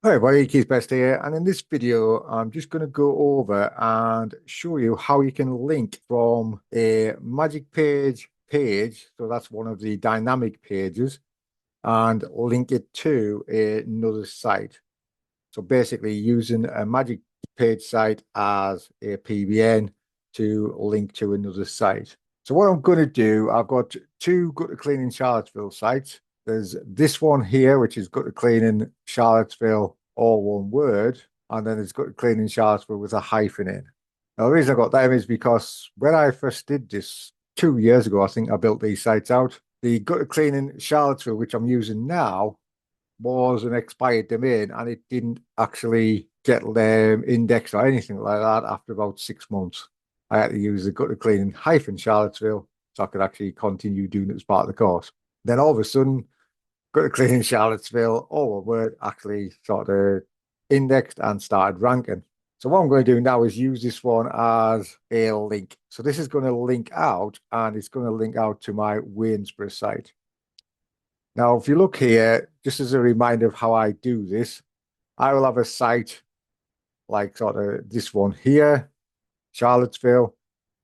Hi everybody, Keith Best here, and in this video, I'm just going to go over and show you how you can link from a magic page, so that's one of the dynamic pages, and link it to another site. So basically using a magic page site as a PBN to link to another site. So what I'm going to do, I've got two gutter cleaning Charlottesville sites. There's this one here, which is gutter cleaning Charlottesville, all one word, and then it's gutter cleaning Charlottesville with a hyphen in. Now, the reason I got them is because when I first did this 2 years ago, I think I built these sites out. The gutter cleaning Charlottesville, which I'm using now, was an expired domain and it didn't actually get them indexed or anything like that after about 6 months. I had to use the gutter cleaning hyphen Charlottesville so I could actually continue doing it as part of the course. Then all of a sudden, gutter cleaning Charlottesville, all one word, actually sort of indexed and started ranking. So what I'm going to do now is use this one as a link. So this is going to link out and it's going to link out to my Waynesboro site. Now, if you look here, just as a reminder of how I do this, I will have a site like sort of this one here, Charlottesville,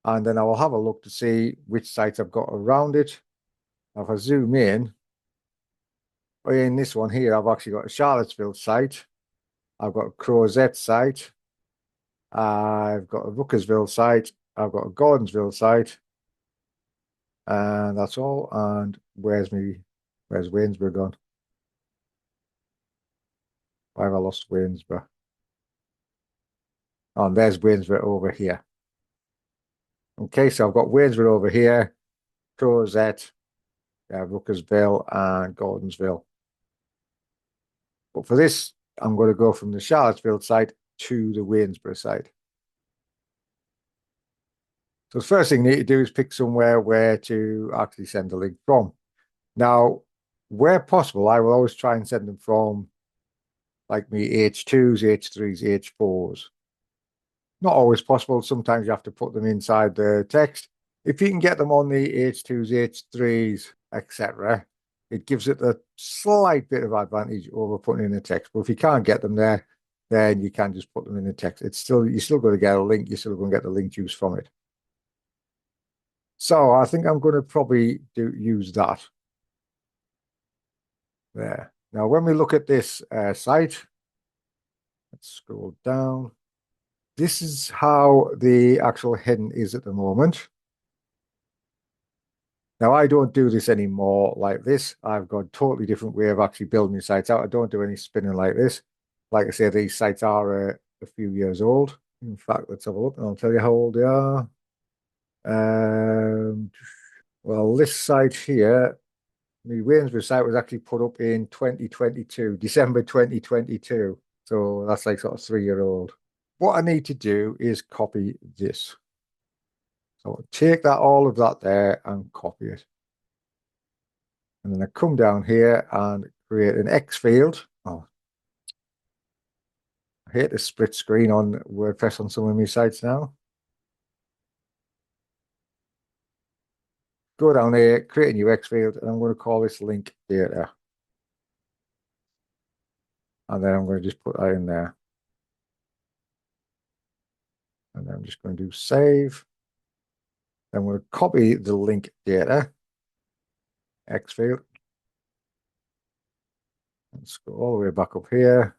and then I will have a look to see which sites I've got around it. Now, if I zoom in this one here, I've actually got a Charlottesville site, I've got a Crozet site, I've got a Ruckersville site, I've got a Gordonsville site, and that's all. And where's Waynesboro gone? Why have I lost Waynesboro? Oh, and there's Waynesboro over here. Okay, so I've got Waynesboro over here, Crozet, Ruckersville, and Gordonsville. But for this, I'm going to go from the Charlottesville site to the Waynesboro site. So the first thing you need to do is pick somewhere where to actually send the link from. Now, where possible, I will always try and send them from like me H2s, H3s, H4s. Not always possible. Sometimes you have to put them inside the text. If you can get them on the H2s, H3s, etc., it gives it a slight bit of advantage over putting in the text. But if you can't get them there, then you can just put them in the text. You're still going to get a link. You're still going to get the link juice from it. So I think I'm going to probably use that there. Now, when we look at this site, let's scroll down. This is how the actual heading is at the moment. Now, I don't do this anymore like this. I've got a totally different way of actually building sites out. I don't do any spinning like this. Like I say, these sites are a few years old. In fact, let's have a look and I'll tell you how old they are. Um, well, this site here, the Waynesboro site was actually put up in 2022, December 2022. So that's like sort of 3 year old. What I need to do is copy this. So take that, all of that there and copy it. And then I come down here and create an X field. Oh, I hate the split screen on WordPress on some of my sites now. Go down here, create a new X field, and I'm going to call this link data. And then I'm going to just put that in there. And then I'm just going to do save. Then I'm going to copy the link data, X field. Let's go all the way back up here.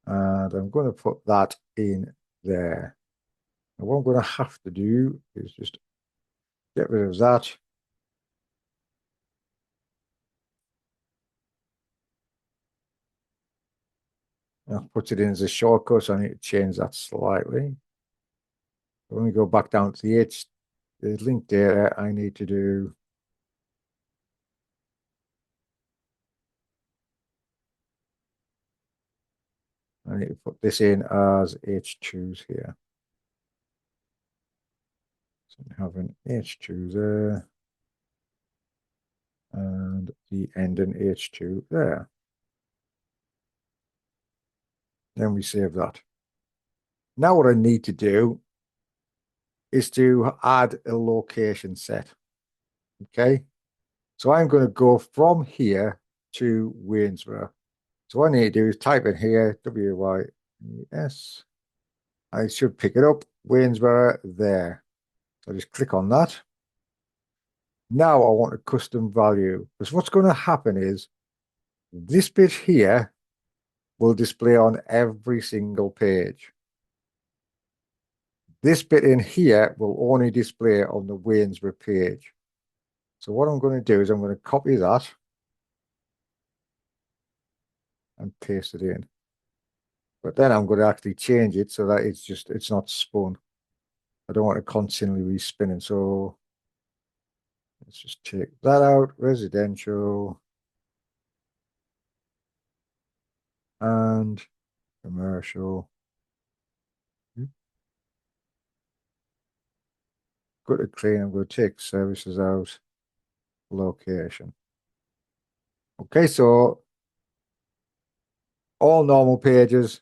And I'm going to put that in there. And what I'm going to have to do is just get rid of that. I'll put it in as a shortcut, so I need to change that slightly. When we go back down to the link data, I need to do I need to put this in as H2s here. So we have an H2 there and the end in H2 there. Then we save that. Now what I need to do is to add a location set. Okay. So I'm going to go from here to Waynesboro. So what I need to do is type in here, W-Y-E-S. I should pick it up, Waynesboro there. So just click on that. Now I want a custom value. Because what's going to happen is this bit here will display on every single page. This bit in here will only display on the Waynesboro page. So what I'm going to do is I'm going to copy that and paste it in. But then I'm going to actually change it so that it's not spun. I don't want it constantly re-spinning. So let's just take that out, residential and commercial. Go to clean, I'm going to take services out, location. Okay, so all normal pages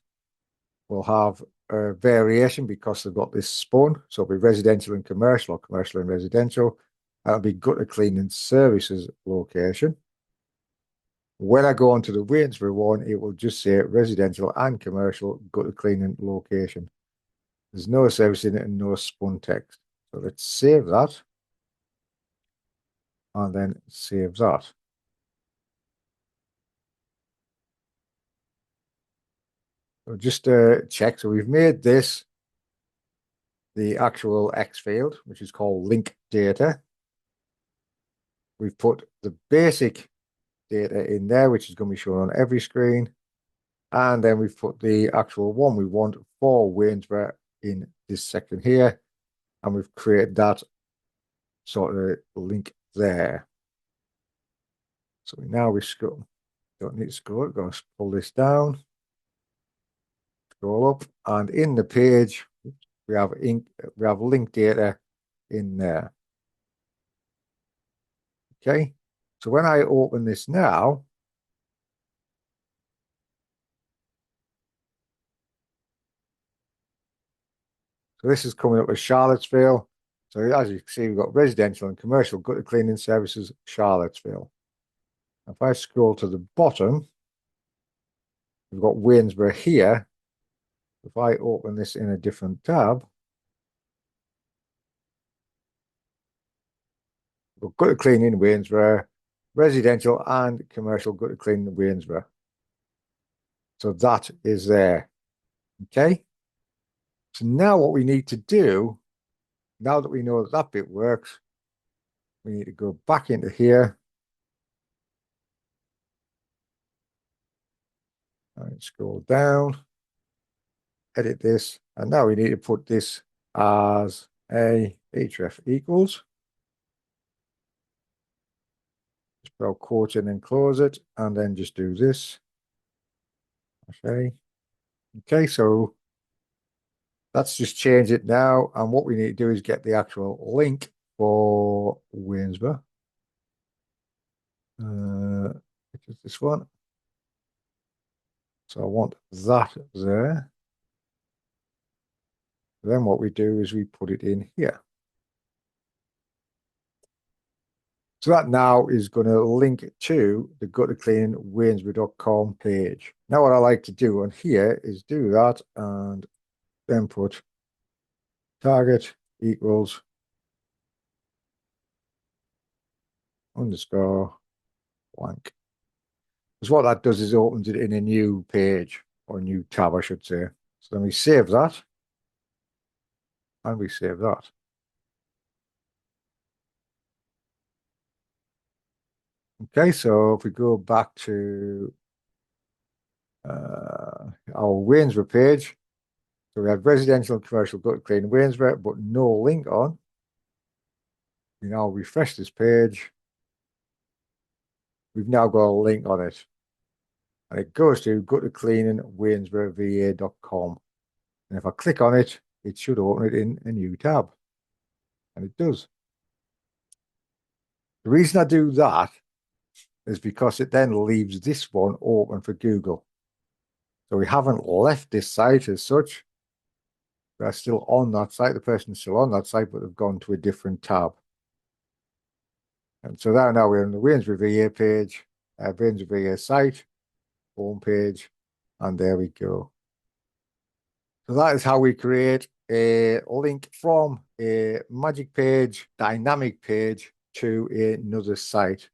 will have a variation because they've got this spun. So it'll be residential and commercial, or commercial and residential. That'll be gutter cleaning services location. When I go onto the Waynesboro one, it will just say residential and commercial gutter cleaning location. There's no service in it and no spun text. So let's save that and then save that. So just check. So we've made this the actual X field, which is called link data. We've put the basic data in there, which is going to be shown on every screen. And then we've put the actual one we want for Waynesboro in this section here. And we've created that sort of link there. So now we scroll, don't need to scroll, we're going to pull this down, scroll up, and in the page, we have link data in there. Okay, so when I open this now, so this is coming up as Charlottesville. So as you can see, we've got residential and commercial gutter cleaning services, Charlottesville. If I scroll to the bottom, we've got Waynesboro here. If I open this in a different tab, we've got gutter cleaning Waynesboro, residential and commercial gutter cleaning Waynesboro. So that is there. Okay. So now what we need to do, now that we know that that bit works, we need to go back into here. And scroll down, edit this, and now we need to put this as a href equals. Just put our quote in and close it, and then just do this. Okay. Okay, so let's just change it now. And what we need to do is get the actual link for Waynesboro. Which is this one. So I want that there. Then what we do is we put it in here. So that now is going to link to the guttercleanwaynesboro.com page. Now what I like to do on here is do that and then put target equals underscore blank. Because what that does is opens it in a new page or a new tab, I should say. So then we save that and we save that. Okay, so if we go back to our Waynesboro page, so we have residential and commercial gutter cleaning Waynesboro, but no link on. We now refresh this page. We've now got a link on it. And it goes to guttercleaningwaynesborova.com. And if I click on it, it should open it in a new tab. And it does. The reason I do that is because it then leaves this one open for Google. So we haven't left this site as such. We're still on that site. The person's still on that site, but they've gone to a different tab. And so now we're on the Waynesboro VA page, Waynesboro VA site, home page, and there we go. So that is how we create a link from a magic page, dynamic page to another site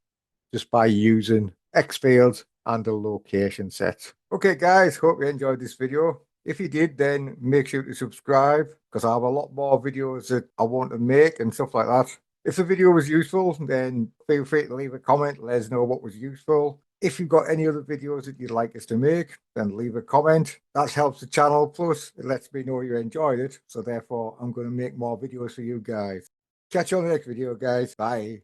just by using X fields and a location set. Okay, guys, hope you enjoyed this video. If you did, then make sure to subscribe because I have a lot more videos that I want to make and stuff like that. If the video was useful, then feel free to leave a comment, let us know what was useful. If you've got any other videos that you'd like us to make, then leave a comment. That helps the channel, plus it lets me know you enjoyed it. So therefore, I'm going to make more videos for you guys. Catch you on the next video, guys. Bye.